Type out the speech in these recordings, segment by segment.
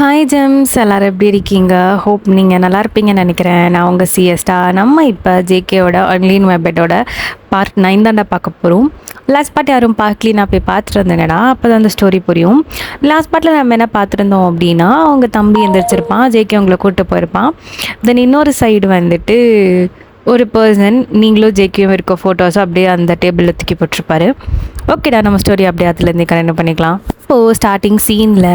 Hi gems, எல்லாரும் எப்படி இருக்கீங்க? ஹோப் நீங்கள் நல்லா இருப்பீங்கன்னு நினைக்கிறேன். நான் உங்கள் சிஎஸ்டா. நம்ம இப்போ ஜேகேயோட அன்லீன் வெப்பேட்டோட பார்ட் 9 தாண்டா பார்க்க போகிறோம். லாஸ்ட் பார்ட் யாரும் பார்க்கலி, நான் போய் பார்த்துருந்தேனடா, அப்போ தான் அந்த ஸ்டோரி புரியும். லாஸ்ட் பார்ட்டில் நம்ம என்ன பார்த்துருந்தோம் அப்படின்னா, அவங்க தம்பி எந்திரிச்சிருப்பான், ஜேகே அவங்கள கூப்பிட்டு போயிருப்பான். தென் இன்னொரு சைடு வந்துட்டு ஒரு பர்சன் நீங்களும் ஜேகேயும் இருக்க ஃபோட்டோஸும் அப்படியே அந்த டேபிளில் தூக்கி போட்டிருப்பாரு. ஓகேடா, நம்ம ஸ்டோரி அப்படியே அதுலேருந்து கண்டினியூ பண்ணிக்கலாம். இப்போது ஸ்டார்டிங் சீனில்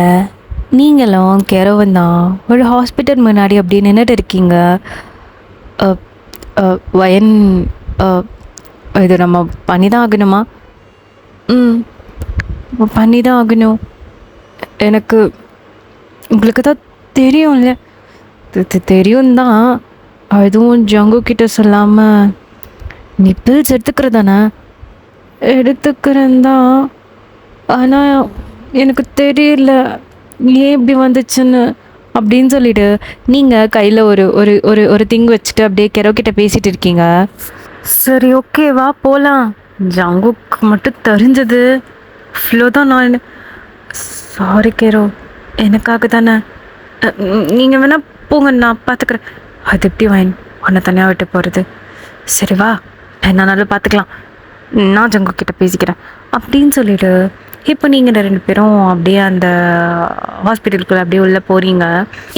நீங்களும் கெரவும் தான் ஒரு ஹாஸ்பிட்டல் முன்னாடி அப்படியே நின்றுட்டு இருக்கீங்க. வயன் இது நம்ம பண்ணி தான் ஆகணுமா? பண்ணி தான் ஆகணும். எனக்கு உங்களுக்கு தான் தெரியும்ல. தெரியும் தான், அதுவும் ஜங்கு கிட்ட சொல்லாமல் நீ பில்ஸ் எடுத்துக்கிறதானே? எடுத்துக்கிறேன் தான், ஆனால் எனக்கு தெரியல ஏன் இப்படி வந்துச்சுன்னு அப்படின்னு சொல்லிட்டு நீங்கள் கையில் ஒரு ஒரு ஒரு ஒரு திங் வச்சுட்டு அப்படியே கெரோக்கிட்ட பேசிகிட்டு இருக்கீங்க. சரி, ஓகே, வா போகலாம். ஜங்குக்கு மட்டும் தெரிஞ்சது இவ்வளோ தான். நான் சாரி கெரோ, எனக்காக தானே. நீங்கள் வேணால் போங்க, நான் பார்த்துக்குறேன். அது எப்படி வாயின் உன்னை தனியாக விட்டு போகிறது? சரி வா, என்னாலும் பார்த்துக்கலாம், நான் ஜங்கு கிட்ட பேசிக்கிறேன் அப்படின்னு சொல்லிட்டு இப்போ நீங்கள் 2 பேரும் அப்படியே அந்த ஹாஸ்பிட்டலுக்குள்ளே அப்படியே உள்ளே போகிறீங்க.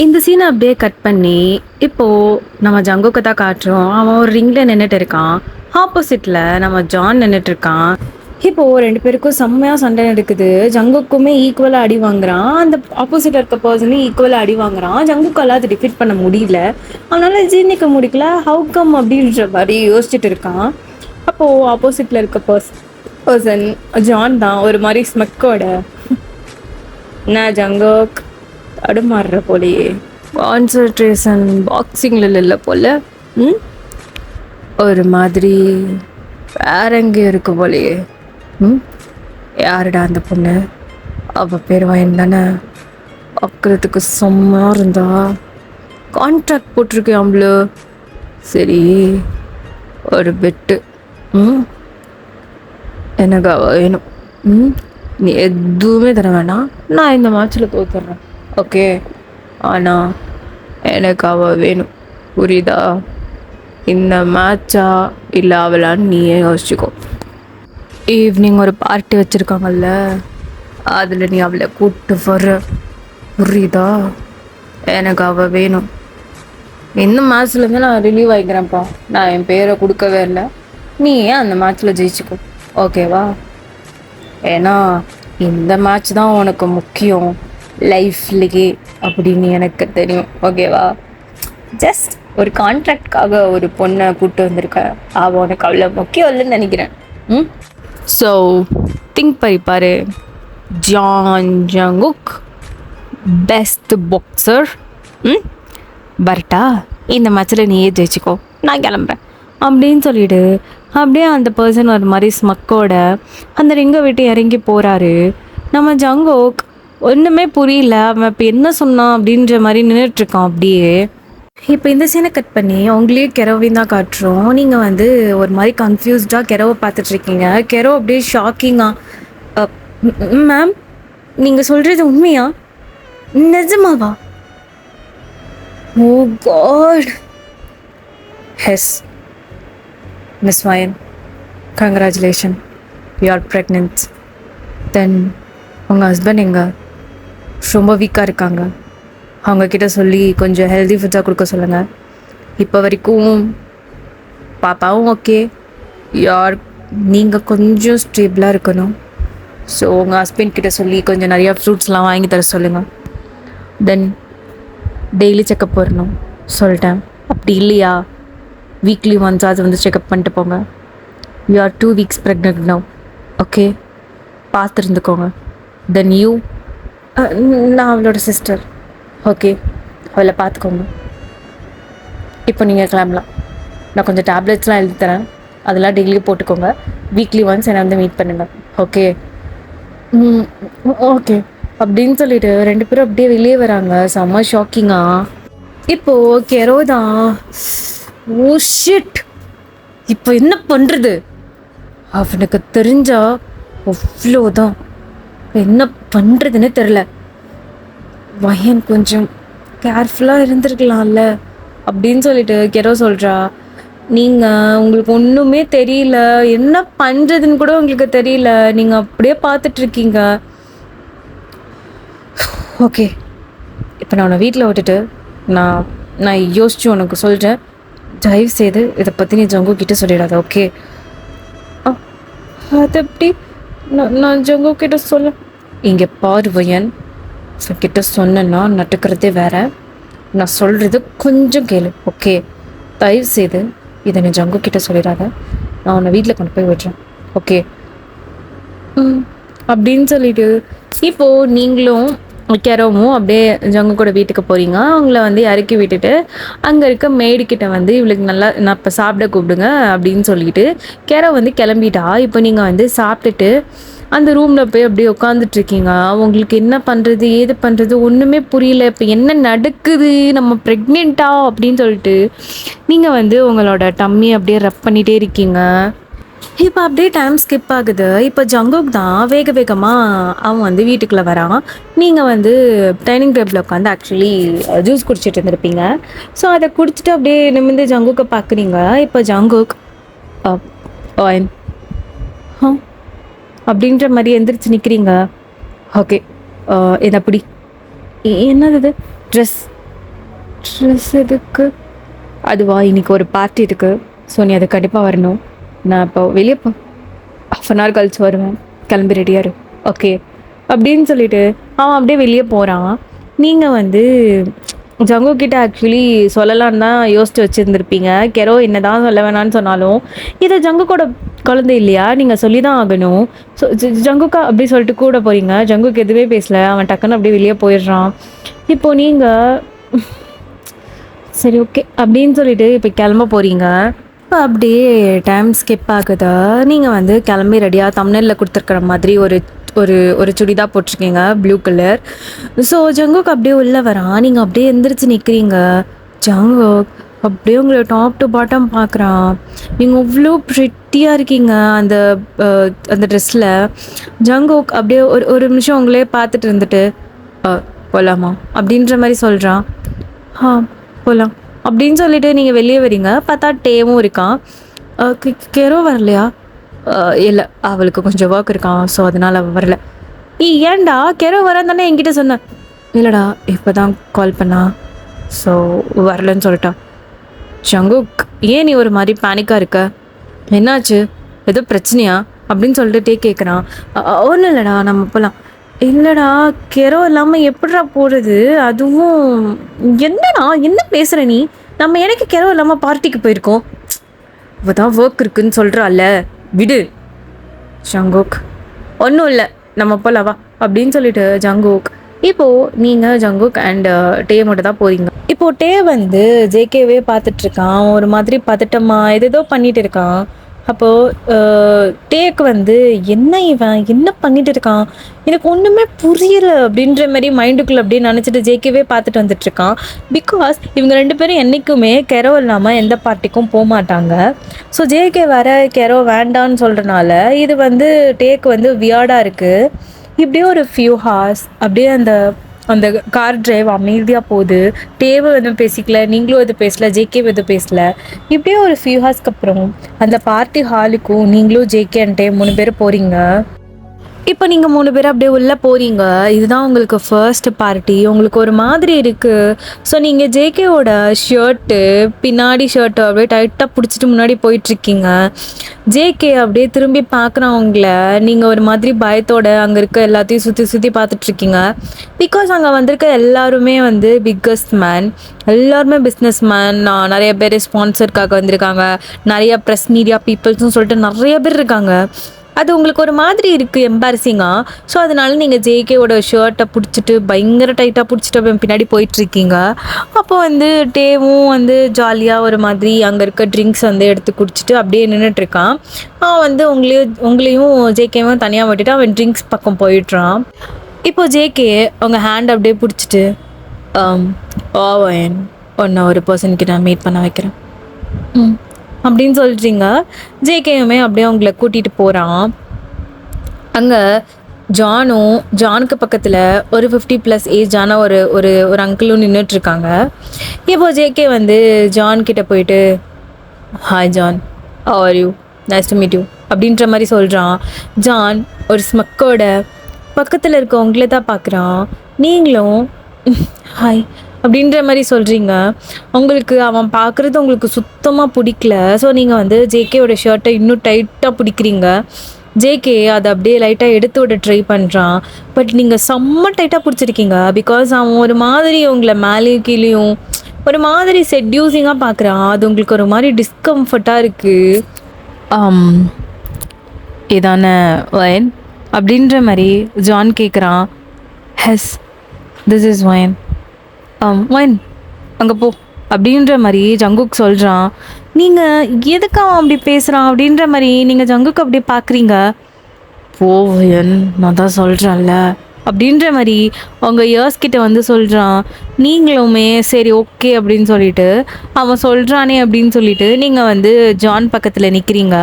இந்த சீனை அப்படியே கட் பண்ணி இப்போது நம்ம ஜங்குக்கு தான் காட்டுறோம். அவன் ஒரு ரிங்கில் நின்றுட்டு இருக்கான். ஆப்போசிட்டில் நம்ம ஜான் நின்றுட்டு இருக்கான். இப்போது 2 பேருக்கும் செம்மையாக சண்டை நடக்குது. ஜங்குக்குமே ஈக்குவலாக அடி வாங்குறான், அந்த ஆப்போசிட்டில் இருக்க பர்சனும் ஈக்குவலாக அடி வாங்குறான். ஜங்குக்கால் அது டிஃபீட் பண்ண முடியல, அதனால் ஜீர்ணிக்க முடியல. ஹவு கம் அப்படின்ற மாதிரி யோசிச்சுட்டு இருக்கான். அப்போது ஆப்போசிட்டில் இருக்க பர்சன் ஜான் தான் ஒரு மாதிரி ஸ்மெக்கோட, நான் ஜங்கோக் தடுமாறுற போலையே, கான்சன்ட்ரேஷன் பாக்ஸிங்கில் இல்லை போல, ஒரு மாதிரி வேற எங்கேயும் இருக்கு போலையே. யாருடா அந்த பொண்ணு? அவள் பேர் வாயின் தானே? பார்க்குறதுக்கு செம்மையாக இருந்தா. கான்ட்ராக்ட் போட்டிருக்கேன் அவளு. சரி, ஒரு பெட்டு. எனக்கு அவள் வேணும். நீ எதுவுமே தர வேணாம், நான் இந்த மேட்ச்சில் தோத்துடுறேன், ஓகே? ஆனால் எனக்கு அவள் வேணும், புரியுதா? இந்த மேட்சா இல்லை அவளான்னு நீயே யோசிச்சுக்கோ. ஈவினிங் ஒரு பார்ட்டி வச்சுருக்காங்கல்ல, அதில் நீ அவளை கூப்பிட்டு வர, புரியுதா? எனக்கு அவள் வேணும். இந்த மேட்ச்லேருந்து நான் ரிலீவ் ஆகிக்கிறேன்ப்பா. நான் என் பேரை கொடுக்கவே இல்லை, நீ ஏன் அந்த மேட்ச்சில் ஜெயிச்சுக்கோ, ஓகேவா? ஏன்னா இந்த மேட்ச் தான் உனக்கு முக்கியம் லைஃப்லேயே அப்படின்னு எனக்கு தெரியும், ஓகேவா? ஜஸ்ட் ஒரு கான்ட்ராக்ட்காக ஒரு பொண்ணை கூப்பிட்டு வந்திருக்க, அவள் உனக்கு அவ்வளோ முக்கியம் இல்லைன்னு நினைக்கிறேன். ஸோ திங்க் பண்ணிப்பாரு. John Jungkook best boxer. பரட்டா, இந்த மேட்ச்சில் நீயே ஜெயிச்சிக்கோ, நான் கிளம்புறேன் அப்படின்னு சொல்லிவிடு. அப்படியே அந்த பர்சன் ஒரு மாதிரி ஸ்மக்கோட அந்த ரிங்கை விட்டு இறங்கி போகிறாரு. நம்ம ஜங்கோக் ஒன்றுமே புரியல, அவன் இப்போ என்ன சொன்னான் அப்படின்ற மாதிரி நின்றுட்டுருக்கான் அப்படியே. இப்போ இந்த சீனை கட் பண்ணி அவங்களே கெரோவையும் தான் காட்டுறோம். நீங்கள் வந்து ஒரு மாதிரி கன்ஃபியூஸ்டாக கெரோவை பார்த்துட்ருக்கீங்க. கெரோ அப்படியே ஷாக்கிங்காக, மேம் நீங்கள் சொல்கிறது உண்மையா? நிஜமாவா? Oh God. Hess miss Wayan, congratulation, you are pregnant. Then உங்கள் ஹஸ்பண்ட் எங்கே? ரொம்ப வீக்காக இருக்காங்க, அவங்கக்கிட்ட சொல்லி கொஞ்சம் ஹெல்தி ஃபுட்ஸாக கொடுக்க சொல்லுங்கள். இப்போ வரைக்கும் பாப்பாவும் ஓகே, யார் நீங்கள் கொஞ்சம் ஸ்டேபிளாக இருக்கணும். ஸோ உங்கள் ஹஸ்பண்ட் கிட்ட சொல்லி கொஞ்சம் நிறையா ஃப்ரூட்ஸ்லாம் வாங்கி தர சொல்லுங்கள். தென் டெய்லி செக்கப் வரணும் சொல்லிட்டேன். அப்படி இல்லையா வீக்லி ஒன்ஸ் அது வந்து செக்கப் பண்ணிட்டு போங்க. You are 2 weeks pregnant now, okay? பார்த்துருந்துக்கோங்க. தென் யூ, நான் அவளோட சிஸ்டர், ஓகே? அவளை பார்த்துக்கோங்க. இப்போ நீங்கள் கிளம்பலாம். நான் கொஞ்சம் டேப்லெட்ஸ்லாம் எழுதி தரேன், அதெல்லாம் டெய்லியும் போட்டுக்கோங்க. வீக்லி ஒன்ஸ் என்னை வந்து மீட் பண்ணுங்கள், ஓகே? ஓகே அப்படின்னு சொல்லிட்டு 2 பேரும் அப்படியே வெளியே வராங்க. செம்ம ஷாக்கிங்காக. இப்போது கெரோ தான், ஓ ஷிட், இப்போ என்ன பண்ணுறது? அவனுக்கு தெரிஞ்சா அவ்வளோதான், என்ன பண்ணுறதுன்னு தெரில. வயன் கொஞ்சம் கேர்ஃபுல்லாக இருந்திருக்கலாம்ல அப்படின்னு சொல்லிட்டு கெரோ சொல்கிறா. நீங்கள் உங்களுக்கு ஒன்றுமே தெரியல, என்ன பண்ணுறதுன்னு கூட உங்களுக்கு தெரியல, நீங்கள் அப்படியே பார்த்துட்ருக்கீங்க. ஓகே, இப்போ நான் உன்னை வீட்டில் விட்டுட்டு நான் நான் யோசிச்சு உனக்கு சொல்கிறேன். தயவு செய்து இதை பற்றி நீ ஜங்கு கிட்ட சொல்லிடாத, ஓகே? அது எப்படி நான் ஜங்கு கிட்ட சொல்ல? இங்கே பாரு வயன், கிட்ட சொன்னேன்னா நட்டுக்கிறதே வேற. நான் சொல்கிறது கொஞ்சம் கேளு, ஓகே? தயவு செய்து இதை நீ ஜங்கு கிட்ட சொல்லிடாத. நான் உன்னை வீட்டில் கொண்டு போய் விடுறேன், ஓகே? அப்படின்னு சொல்லிட்டு இப்போது நீங்களும் கெரோவும் அப்படியே ஜங்கு கூட வீட்டுக்கு போகிறீங்க. அவங்கள வந்து இறக்கி விட்டுட்டு அங்கே இருக்க மேடுக்கிட்ட வந்து இவளுக்கு நல்லா நான் இப்போ சாப்பிட கூப்பிடுங்க அப்படின்னு சொல்லிட்டு கெரோ வந்து கிளம்பிட்டா. இப்போ நீங்கள் வந்து சாப்பிட்டுட்டு அந்த ரூமில் போய் அப்படியே உட்காந்துட்ருக்கீங்க. உங்களுக்கு என்ன பண்ணுறது ஏது பண்ணுறது ஒன்றுமே புரியல. இப்போ என்ன நடக்குது, நம்ம ப்ரெக்னெண்ட்டா அப்படின்னு சொல்லிட்டு நீங்கள் வந்து உங்களோட டம்மி அப்படியே ரப் பண்ணிகிட்டே இருக்கீங்க. இப்போ அப்படியே டைம் ஸ்கிப் ஆகுது. இப்போ ஜங்குக் தான் வேக வேகமாக அவன் வந்து வீட்டுக்குள்ளே வரான். நீங்கள் வந்து டைனிங் டேபிளில் உட்காந்து ஆக்சுவலி ஜூஸ் குடிச்சிட்டு இருந்திருப்பீங்க. ஸோ அதை குடிச்சிட்டு அப்படியே நிமிர்ந்து ஜங்குக்கை பார்க்குறீங்க. இப்போ ஜங்குக் அப்படின்ற மாதிரி எந்திரிச்சு நிற்கிறீங்க. ஓகே, இது அப்படி என்னது ட்ரெஸ் எதுக்கு? அதுவா, இன்னைக்கு ஒரு பார்ட்டி இருக்குது, ஸோ நீ அது கண்டிப்பாக வரணும். நான் இப்போ வெளியே ½ அன் ஹவர் கழிச்சு வருவேன், கிளம்பி ரெடியாரு, ஓகே? அப்படின்னு சொல்லிட்டு அவன் அப்படியே வெளியே போகிறான். நீங்கள் வந்து ஜங்கு கிட்ட ஆக்சுவலி சொல்லலான்னு தான் யோசிச்சு வச்சுருந்துருப்பீங்க. கெரோ என்ன தான் சொல்ல வேணான்னு சொன்னாலும் இதை ஜங்குக்கோட குழந்தை இல்லையா, நீங்கள் சொல்லி தான் ஆகணும். ஸோ ஜங்குக்கா அப்படி சொல்லிட்டு கூட போகிறீங்க. ஜங்குக்கு எதுவுமே பேசலை, அவன் டக்குன்னு அப்படியே வெளியே போயிடுறான். இப்போது நீங்கள் சரி ஓகே அப்படின்னு சொல்லிட்டு இப்போ கிளம்ப போகிறீங்க. இப்போ அப்படியே டைம் ஸ்கிப் ஆகுதா. நீங்கள் வந்து கிளம்பி ரெடியாக தம்ப்நெயிலில் கொடுத்துருக்குற மாதிரி ஒரு ஒரு ஒரு சுடிதான் போட்டிருக்கீங்க, ப்ளூ கலர். ஸோ ஜங்குக் அப்படியே உள்ளே வரான். நீங்கள் அப்படியே எந்திரிச்சு நிற்கிறீங்க. ஜங்குக் அப்படியே உங்களை டாப் டு பாட்டம் பார்க்குறான். நீங்கள் அவ்வளோ ப்ரிட்டியாக இருக்கீங்க அந்த அந்த ட்ரெஸ்ஸில். ஜங்குக் அப்படியே ஒரு நிமிஷம் உங்களே பார்த்துட்டு இருந்துட்டு போகலாமா அப்படின்ற மாதிரி சொல்கிறான். போகலாம் அப்படின்னு சொல்லிட்டு நீங்கள் வெளியே வரீங்க. பார்த்தா டேவும் இருக்கான். கெரோ வரலையா? இல்லை, அவளுக்கு கொஞ்சம் ஒர்க் இருக்கான், ஸோ அதனால் அவள் வரல. ஏன்டா கெரோ வரேன் தானே என்கிட்ட சொன்னேன்? இல்லைடா, இப்போ தான் கால் பண்ணா, ஸோ வரலன்னு சொல்லிட்டான். ஜங்குக், ஏன் நீ ஒரு மாதிரி பேனிக்காக இருக்க? என்னாச்சு, ஏதோ பிரச்சனையா அப்படின்னு சொல்லிட்டு டே கேட்குறான். ஒன்றும் இல்லைடா, நம்ம போகலாம். இல்லைடா, கெரோ இல்லாமல் எப்படிடா போகிறது? அதுவும் என்னடா என்ன பேசுகிற நீ? நம்ம எனக்கு கெரோ இல்லாமல் பார்ட்டிக்கு போயிருக்கோம். அவதான் ஒர்க் இருக்குன்னு சொல்கிறாள்ல, விடு. ஜங்குக், ஒன்றும் இல்லை, நம்ம போகலவா அப்படின்னு சொல்லிட்டு ஜங்குக். இப்போது நீங்கள் ஜங்குக் அண்ட் டே மட்டும் தான் போகிறீங்க. இப்போது டே வந்து ஜேகேவே பார்த்துட்ருக்கான். ஒரு மாதிரி பதட்டமா ஏதேதோ பண்ணிகிட்டு இருக்கான். அப்போது டேக்கு வந்து இவன் என்ன பண்ணிட்டு இருக்கான், எனக்கு ஒன்றுமே புரியலை அப்படின்ற மாதிரி மைண்டுக்குள்ளே அப்படியே நினச்சிட்டு ஜேகேவே பார்த்துட்டு வந்துட்டுருக்கான். பிகாஸ் இவங்க 2 பேரும் என்றைக்குமே கெரோ இல்லாமல் எந்த பார்ட்டிக்கும் போக மாட்டாங்க. ஸோ ஜேகே வர கெரோ வேண்டான்னு சொல்கிறனால இது வந்து டேக்கு வந்து வியர்டாக இருக்குது. இப்படியே ஒரு ஃபியூ ஹார்ஸ் அப்படியே அந்த அந்த கார் டிரைவ் அமைதியாக போகுது. டேவை எதுவும் பேசிக்கல, நீங்களும் எதுவும் பேசல, ஜேகே எதுவும் பேசல. இப்படியே ஒரு ஃபியூ ஹார்ஸ்க்கு அப்புறம் அந்த பார்ட்டி ஹாலுக்கும் நீங்களும் ஜேகே அண்ட் டே 3 பேர் போகிறீங்க. இப்போ நீங்கள் 3 பேர் அப்படியே உள்ளே போகிறீங்க. இதுதான் உங்களுக்கு ஃபர்ஸ்ட் பார்ட்டி. உங்களுக்கு ஒரு மாதிரி இருக்குது. ஸோ நீங்கள் ஜேகேவோட ஷர்ட்டு பின்னாடி ஷர்ட்டு அப்படியே டைட்டாக பிடிச்சிட்டு முன்னாடி போயிட்டுருக்கீங்க. ஜேகே அப்படியே திரும்பி பார்க்குறவங்கள நீங்கள் ஒரு மாதிரி பயத்தோட அங்கே இருக்க எல்லாத்தையும் சுற்றி பார்த்துட்ருக்கீங்க. பிகாஸ் அங்கே வந்திருக்க எல்லாருமே வந்து பிக்கஸ்ட் மேன், எல்லாருமே பிஸ்னஸ் மேன். நிறைய பேர் ஸ்பான்சருக்காக வந்திருக்காங்க, நிறைய ப்ரெஸ் மீடியா பீப்புள்ஸ்னு சொல்லிட்டு நிறைய பேர் இருக்காங்க. அது உங்களுக்கு ஒரு மாதிரி இருக்குது, எம்பாரசிங்காக. ஸோ அதனால நீங்கள் ஜேகேவோட ஷர்ட்டை பிடிச்சிட்டு பயங்கர டைட்டாக பிடிச்சிட்டு பின்னாடி போயிட்டுருக்கீங்க. அப்போ வந்து டேவும் வந்து ஜாலியாக ஒரு மாதிரி அங்கே இருக்க ட்ரிங்க்ஸ் வந்து எடுத்து குடிச்சிட்டு அப்படியே நின்றுட்டுருக்கான். அவன் வந்து உங்களையும் ஜேகேவும் தனியாக விட்டுட்டு அவன் ட்ரிங்க்ஸ் பக்கம் போயிடுறான். இப்போது ஜேகே அவங்க ஹேண்ட் அப்படியே பிடிச்சிட்டு ஓவன் ஒன்று ஒரு பர்சன்கிட்ட நான் மீட் பண்ண வைக்கிறேன் அப்படின்னு சொல்லிட்டீங்க. ஜேகேயுமே அப்படியே அவங்கள கூட்டிகிட்டு போகிறான். அங்கே ஜானுக்கு பக்கத்தில் ஒரு 50+ ஏஜான ஒரு ஒரு ஒரு அங்கிளும் நின்றுட்டுருக்காங்க. இப்போ ஜேகே வந்து ஜான் கிட்ட போயிட்டு, hi John, how are you, nice to meet you அப்படின்ற மாதிரி சொல்கிறான். ஜான் ஒரு ஸ்மக்கோட பக்கத்தில் இருக்கவங்கள தான் பார்க்குறான். நீங்களும் ஹாய் அப்படின்ற மாதிரி சொல்கிறீங்க. உங்களுக்கு அவன் பார்க்குறது உங்களுக்கு சுத்தமாக பிடிக்கல. ஸோ நீங்கள் வந்து ஜேகேவோட ஷர்ட்டை இன்னும் டைட்டாக பிடிக்கிறீங்க. ஜேகே அதை அப்படியே லைட்டாக எடுத்து விட ட்ரை பண்ணுறான். பட் நீங்கள் செம்ம டைட்டாக பிடிச்சிருக்கீங்க. பிகாஸ் அவன் ஒரு மாதிரி உங்களை மேலேயும் கீழேயும் ஒரு மாதிரி செட்யூசிங்காக பார்க்குறான். அது உங்களுக்கு ஒரு மாதிரி டிஸ்கம்ஃபர்ட்டாக இருக்குது. இதான வயன் அப்படின்ற மாதிரி ஜான் கேட்குறான். Hess, this is Wayan. Wayan அங்கே போ அப்படின்ற மாதிரி ஜங்குக் சொல்கிறான். நீங்கள் எதுக்கு அவன் அப்படி பேசுகிறான் அப்படின்ற மாதிரி நீங்கள் ஜங்குக்கு அப்படி பார்க்குறீங்க. போவயன், நான் தான் சொல்கிறேன்ல அப்படின்ற மாதிரி அவங்க இயர்ஸ் கிட்ட வந்து சொல்கிறான். நீங்களுமே சரி ஓகே அப்படின்னு சொல்லிட்டு அவன் சொல்கிறானே அப்படின்னு சொல்லிட்டு நீங்கள் வந்து ஜான் பக்கத்தில் நிற்கிறீங்க.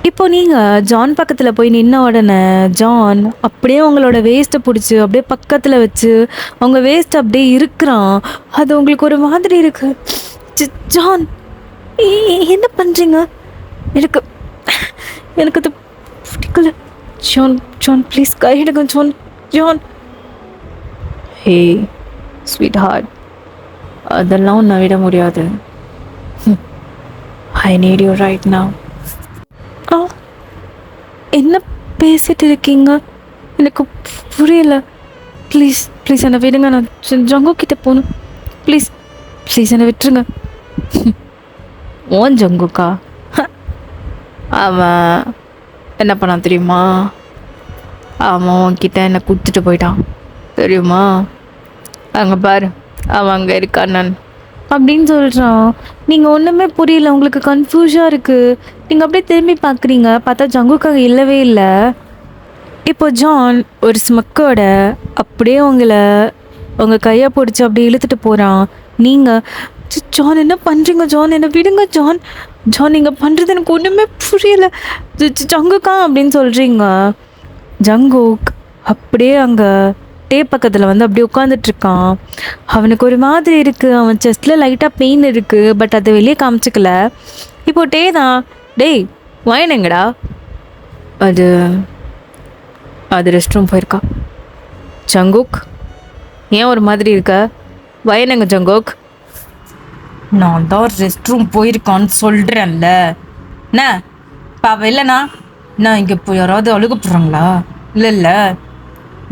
இப்போ நீங்கள் ஜான் பக்கத்தில் போய் நின்ன உடனே ஜான் அப்படியே உங்களோட வேஸ்ட்டை பிடிச்சி அப்படியே பக்கத்தில் வச்சு அவங்க வேஸ்ட் அப்படியே இருக்கிறான். அது உங்களுக்கு ஒரு மாதிரி இருக்கு. ஜான் என்ன பண்ணுறீங்க? எனக்கு எனக்கு அது பிடிக்கல. ஜான் ஜான் ப்ளீஸ் கையிடுங்க John. John, hey sweetheart, அதெல்லாம் உன்னை விட முடியாது. I need you right now. என்ன பேசிட்டு இருக்கீங்க? எனக்கு புரியல. ப்ளீஸ் ப்ளீஸ் என்னை விடுங்க. நான் ஜங்கு கிட்ட போகணும். ப்ளீஸ் ப்ளீஸ் என்னை விட்டுருங்க. ஓன் ஜங்குக்கா? அவன் என்ன பண்ணான் தெரியுமா? அவன் உன்கிட்ட என்னை கொடுத்துட்டு போயிட்டான் தெரியுமா? அங்கே பாரு, அவன் அங்கே இருக்கான் நான் அப்படின்னு சொல்கிறான். நீங்கள் ஒன்றுமே புரியல, உங்களுக்கு கன்ஃபியூஷாக இருக்குது. நீங்கள் அப்படியே திரும்பி பார்க்குறீங்க, பார்த்தா ஜங்குக்காக இல்லவே இல்லை. இப்போ ஜான் ஒரு ஸ்மக்கோட அப்படியே உங்கள் கையை பிடிச்சி அப்படியே இழுத்துட்டு போகிறான். நீங்கள் ஜான் என்ன பண்ணுறீங்க? ஜான் என்னை விடுங்க. ஜான் ஜான் நீங்கள் பண்ணுறது எனக்கு ஒன்றுமே புரியலை. ஜங்குக்கா அப்படின்னு சொல்கிறீங்க. ஜங்குக் அப்படியே அங்கே டே பக்கத்தில் வந்து அப்படியே உட்காந்துட்ருக்கான். அவனுக்கு ஒரு மாதிரி இருக்குது. அவன் செஸ்ட்டில் லைட்டாக பெயின் இருக்குது. பட் அதை வெளியே காமிச்சிக்கல. இப்போ டே தான். டேய் வயன் எங்கடா? அது அது ரெஸ்ட் ரூம் போயிருக்கா. ஜங்குக் ஏன் ஒரு மாதிரி இருக்க? வயன் எங்க ஜங்குக்? நான் தான் ரெஸ்ட் ரூம் போயிருக்கான்னு சொல்கிறேன்ல. என்ன பாவ இல்லைண்ணா? நான் இங்கே இப்போ யாராவது அழுக போடுறாங்களா? இல்லை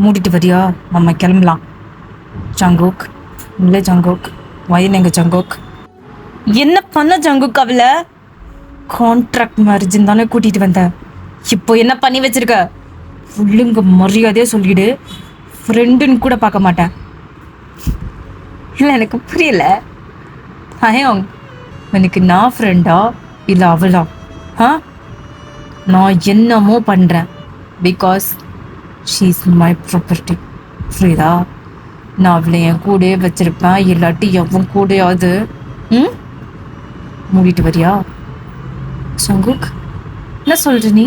மூடிட்டு வரியா? நம்ம கிளம்பலாம். ஜங்குக் இல்லை ஜங்குக், வயன் எங்க ஜங்குக்? என்ன பண்ண ஜங்குக்? அவளை கான்ட்ராக்ட் மேரேஜ்னு தானே கூட்டிகிட்டு வந்தேன். இப்போ என்ன பண்ணி வச்சிருக்க? ஃபுல்லுங்க மரியாதையாக சொல்லிவிடு. ஃப்ரெண்டுன்னு கூட பார்க்க மாட்டேன். இல்லை எனக்கு புரியல. அயம் எனக்கு நான் ஃப்ரெண்டா இல்லை அவளா? நான் என்னமோ பண்ணுறேன். Because she is my property. புரியுதா? நான் அவளை என் கூடயே வச்சுருப்பேன். இல்லாட்டி எவன் கூடையாவது மூடிட்டு வரியா? ஜங்குக் என்ன சொல்கிற நீ?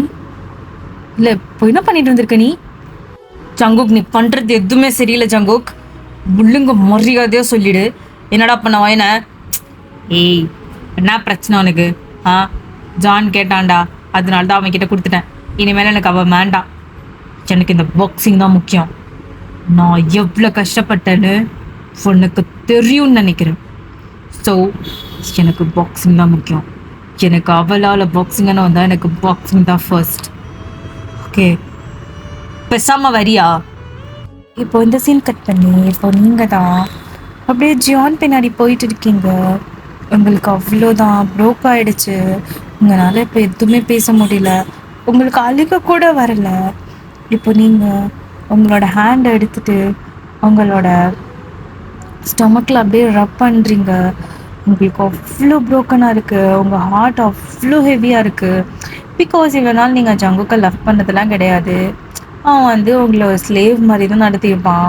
இல்லை இப்போ என்ன பண்ணிட்டு வந்திருக்க நீ? ஜங்குக் நீ பண்ணுறது எதுவுமே சரியில்லை ஜங்குக். முள்ளுங்க மரியாதையாக சொல்லிடு. என்னடா பண்ண வயன? ஏய் என்ன பிரச்சனை உனக்கு? ஜான் கேட்டான்டா, அதனால தான் அவன் கிட்ட கொடுத்துட்டேன். இனிமேல் எனக்கு அவன் வேண்டாம். எனக்கு இந்த பாக்ஸிங் தான் முக்கியம். நான் எவ்வளோ கஷ்டப்பட்டேன்னு உனக்கு தெரியும்னு நினைக்கிறேன். ஸோ எனக்கு பாக்ஸிங் தான் முக்கியம். எனக்கு அவளால் பாக்ஸிங்கான வந்தால் எனக்கு பாக்ஸிங் தான் ஃபர்ஸ்ட். ஓகே பெசாம வரியா? இப்போ இந்த சீன் கட் பண்ணி இப்போ நீங்கள் தான் அப்படியே ஜான் பின்னாடி போயிட்டு இருக்கீங்க. உங்களுக்கு அவ்வளோதான் ப்ரோக் ஆகிடுச்சு. உங்களால் இப்போ எதுவுமே பேச முடியல. உங்களுக்கு அழுக கூட வரல. இப்போ நீங்கள் உங்களோட ஹேண்டை எடுத்துகிட்டு உங்களோட ஸ்டொமக்கில் அப்படியே ரப் பண்ணுறீங்க. உங்களுக்கு அவ்வளோ ப்ரோக்கனாக இருக்குது. உங்கள் ஹார்ட் அவ்வளோ ஹெவியாக இருக்குது. பிகாஸ் இவ்வளோ நாள் நீங்கள் ஜங்குக்கை லவ் பண்ணதெல்லாம் கிடையாது. அவன் வந்து உங்களை ஒரு ஸ்லேவ் மாதிரி தான் நடத்தியிருப்பான்.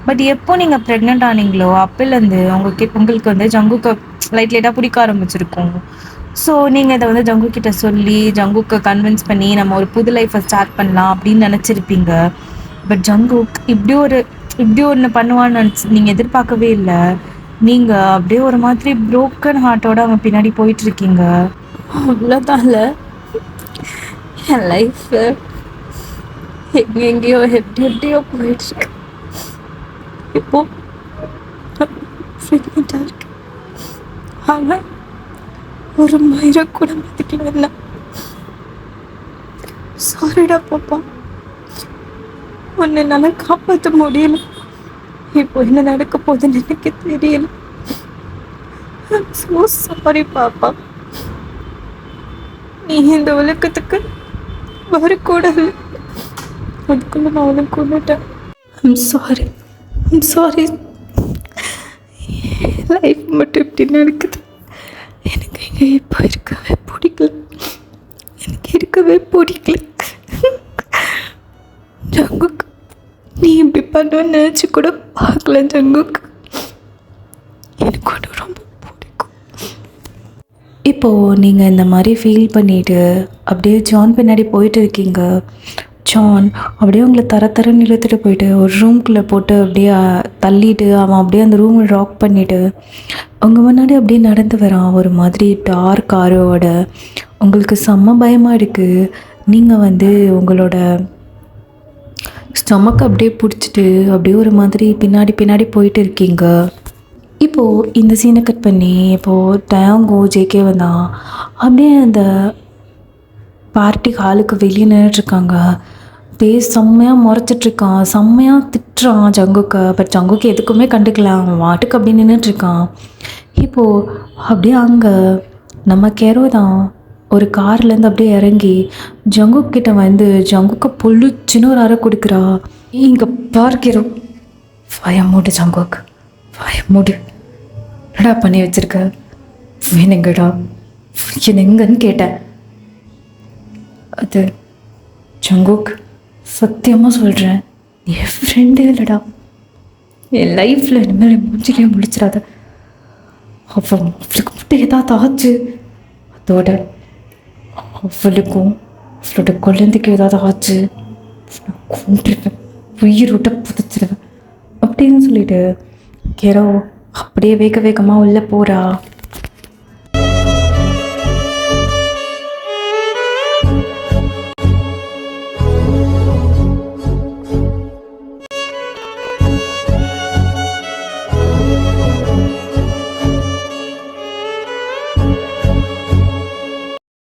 பட் எப்போ நீங்கள் ப்ரெக்னென்ட் ஆனீங்களோ அப்போலேருந்து உங்களுக்கு வந்து ஜங்குக்கை லைட்டாக பிடிக்க ஆரம்பிச்சிருக்கும். ஸோ நீங்கள் இதை வந்து ஜங்குக்கிட்ட சொல்லி ஜங்குக்கை கன்வின்ஸ் பண்ணி நம்ம ஒரு புது லைஃப்பை ஸ்டார்ட் பண்ணலாம் அப்படின்னு நினச்சிருப்பீங்க. பட் ஜங்குக் இப்படி ஒன்று பண்ணுவான்னு நீங்கள் எதிர்பார்க்கவே இல்லை. நீங்கள் அப்படியே ஒரு மாதிரி broken ஹார்ட்டோட அவன் பின்னாடி போயிட்டு இருக்கீங்க. அவ்வளோதான்ல என் லைஃப் எங்கெங்கேயோ எப்படியோ போயிட்டுருக்கு. இப்போ ப்ரெக்னெண்ட்டாக இருக்கு. ஆனால் ஒரு மயிரை கூட மதிக்கல. சாரிடா பாப்பா, உன்னை என்னால் காப்பாற்ற முடியல. இப்போ என்ன நடக்க போகுதுன்னு எனக்கு தெரியல. ஸோ சாரி பாப்பா. நீ இந்த உலகத்துக்கு வரக்கூடாது. அதுக்குள்ள நான் உனக்கு கொண்டுட்டேன். I'm sorry. லைஃப் மட்டும் இப்படி நடக்குது. எனக்கு இங்கே இப்போ இருக்கவே பிடிக்கல. ஜங்குக், நீ இப்படி பண்ணுவேன்னு நினச்சி கூட பார்க்கல ஜங்குக். எனக்கு ஒன்று ரொம்ப பிடிக்கும். இப்போது நீங்கள் இந்த மாதிரி ஃபீல் பண்ணிவிட்டு அப்படியே ஜான் பின்னாடி போயிட்டு இருக்கீங்க. ஜான் அப்படியே உங்களை தரன்னு இழுத்துட்டு போயிட்டு ஒரு ரூம்குள்ளே போட்டு அப்படியே தள்ளிட்டு அவன் அப்படியே அந்த ரூமை லாக் பண்ணிவிட்டு உங்கள் முன்னாடி அப்படியே நடந்து வரான். ஒரு மாதிரி டார்க் ஆரோட உங்களுக்கு செம்ம பயமாக இருக்குது. நீங்கள் வந்து உங்களோட ஸ்டொமக் அப்படியே பிடிச்சிட்டு அப்படியே ஒரு மாதிரி பின்னாடி போயிட்டு இருக்கீங்க. இப்போது இந்த சீனை கட் பண்ணி இப்போது டயாங்கோ ஜேகே வந்தான். அப்படியே அந்த பார்ட்டி ஹாலுக்கு வெளியே நின்றுட்டுருக்காங்க. செம்மையாக முறைச்சிட்ருக்கான், செம்மையாக திட்டுறான் ஜங்குக்கை. பட் ஜங்குக்கு எதுக்குமே கண்டுக்கல, அவன் வாட்டுக்கு அப்படி நின்றுட்டுருக்கான். இப்போது அப்படியே அங்கே நம்ம கேரோ தான் ஒரு கார்லேருந்து அப்படியே இறங்கி ஜங்குக் கிட்ட வந்து ஜங்குக்கை பொள்ளுச்சின்னு ஒரு அறை கொடுக்குறா. இங்கே பார்க்கிறோம், மூடு ஜங்குக், மூடு. என்னடா பண்ணி வச்சிருக்க? வேணுங்கடா, எங்கன்னு கேட்டேன். அது ஜங்குக், சத்தியமாக சொல்கிறேன், என் ஃப்ரெண்டே இல்லைடா. என் லைஃப்பில் இனிமேல் மூஞ்சிலே முடிச்சிடாத. அவளுக்கு மட்டும் ஏதாவது ஆச்சு, அதோட அவளுக்கும் அவளோட குழந்தைக்கு ஏதாவது ஆச்சு, நான் கொண்டுருவேன், உயிர் விட்ட புதைச்சிடுவேன் அப்படின்னு சொல்லிட்டு கேரோ அப்படியே வேகமாக உள்ளே போகிறா.